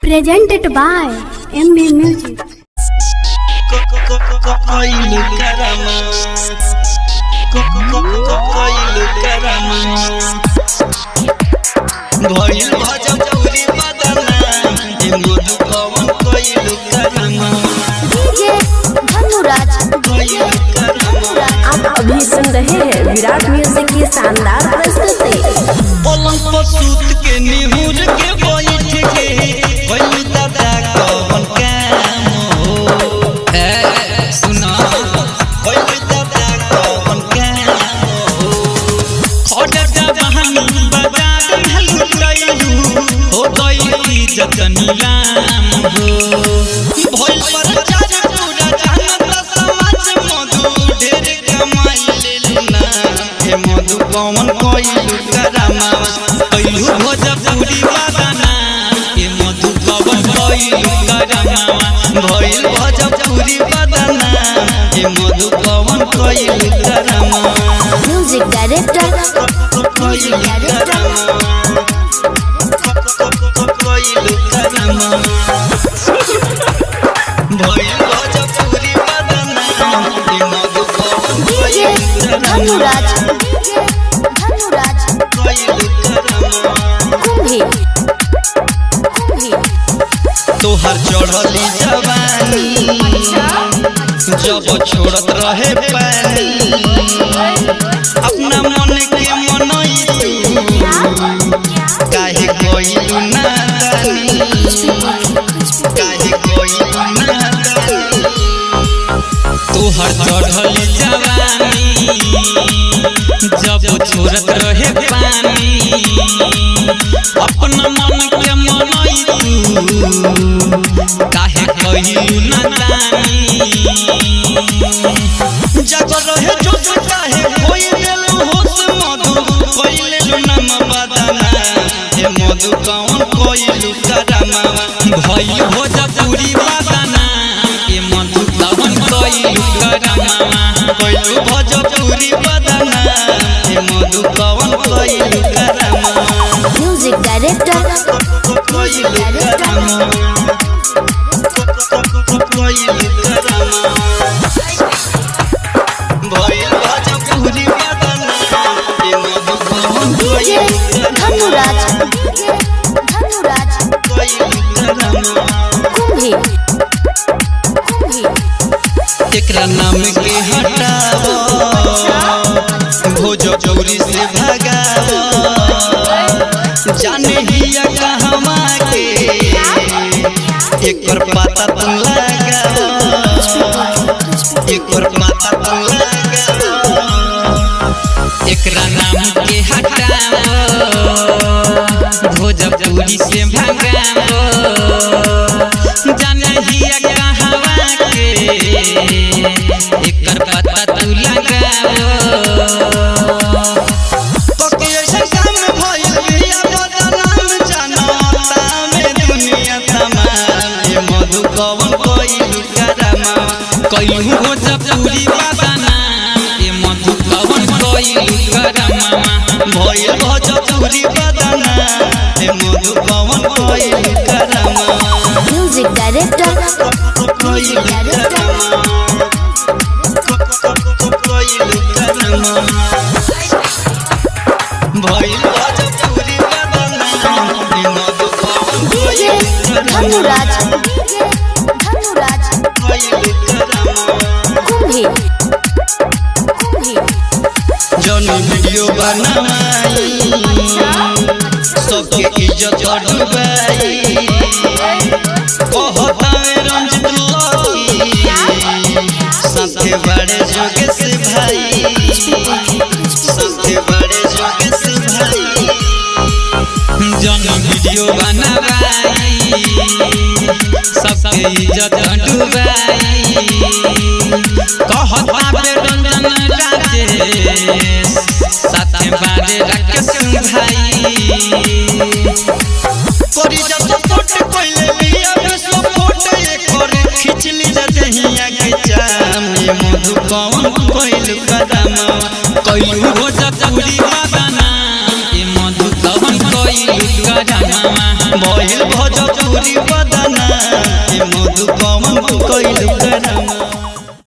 Presented by MB Music. आप अभी सुन रहे हैं विराट म्यूजिक की शानदार प्रस्तुति। पलंग पर सूत के निहुर के बैठ के भइल दादा कौन काम हो सुना भइल दादा कौन काम हो खड़ा बहानी बाजार में लुटाइलू हो गई इज्जत नीलाम हो भइल प्रचार पूरा जानत समाज मधु ढेर कमाई लेलू ना हे मधु कौन कोइलू करामा कोइलू भोजपुरी बादाना हे मधु कौन कोइलू करामा भइल भोजपुरी बादाना हे मधु कौन कोइलू करामा म्यूजिक डायरेक्टर कोइलू करामा कोइलू करामा भइल भोजपुरी बादाना हे मधु कौन कोइलू करामा तोहर चढ़ली जवानी जब छोड़त रहे पानी अपना मन के मनई काहे कोइलू नादानी काहे कोइलू नादानी तोहर चढ़ली जवानी जब छोड़त रहे पानी अपना मन के मनई काहे कहिलू नादानी जग रहे जो काहे कोई देलू होश मधु कोइलू नाम बदना हे मधु कौन कोइलू करामा भइल भोजपुरी बदना हे मधु कौन कोइलू करामा कोइलू भोजपुरी बदना हे मधु कौन कोइलू करामा म्यूजिक डायरेक्टर कोइलू करामा कोइलू करामा भइल भोजपुरी बदना हे मधु कौन कोइलू करामा कोइलू करामा एकरा नाम के हटाओ भोजपुरी से भगाओ जाने हिया कहवा के एकर पता तुम लगाओ एकर पता तुम लगाओ एकरा नाम के हटाओ भोजपुरी से भगाओ जाने हिया कहवा के एकर पता तू लगाओ पके ऐसे काम भइल बिया बदनाम जनता में दुनिया तमाम हे मधु कौन कोइलू करामा कइलू भोजपुरी बदना हे मधु कौन कोइलू करामा भइल भोजपुरी बदना हे मधु कौन कोइलू करामा म्यूजिक डायरेक्टर कोइलू करामा कोइलू करामा भइल भोजपुरी बदना हे मधु कौन कोइलू करामा कोइलू करामा जौन वीडियो बनाई सबके इज्जत डुबाई कहतावे रंजित लकी सबके बड़े जोगेश भाई सबके बड़े जोगेश भाई जौन वीडियो बनाई सबके इज्जत डुबाई कहतावे रंजन राजेश साथे बारे राकेश भाई कोरी जब फोट कोइले बिया विश्व फोट एकर खिचली जहिया के चाम ये मधु कौन कोइलू करामा कोइलू भोजपुरी बदना ये मधु कौन कोइलू करामा भइल भोजपुरी गोरी बदना ए मधु कौन कइलू करामा।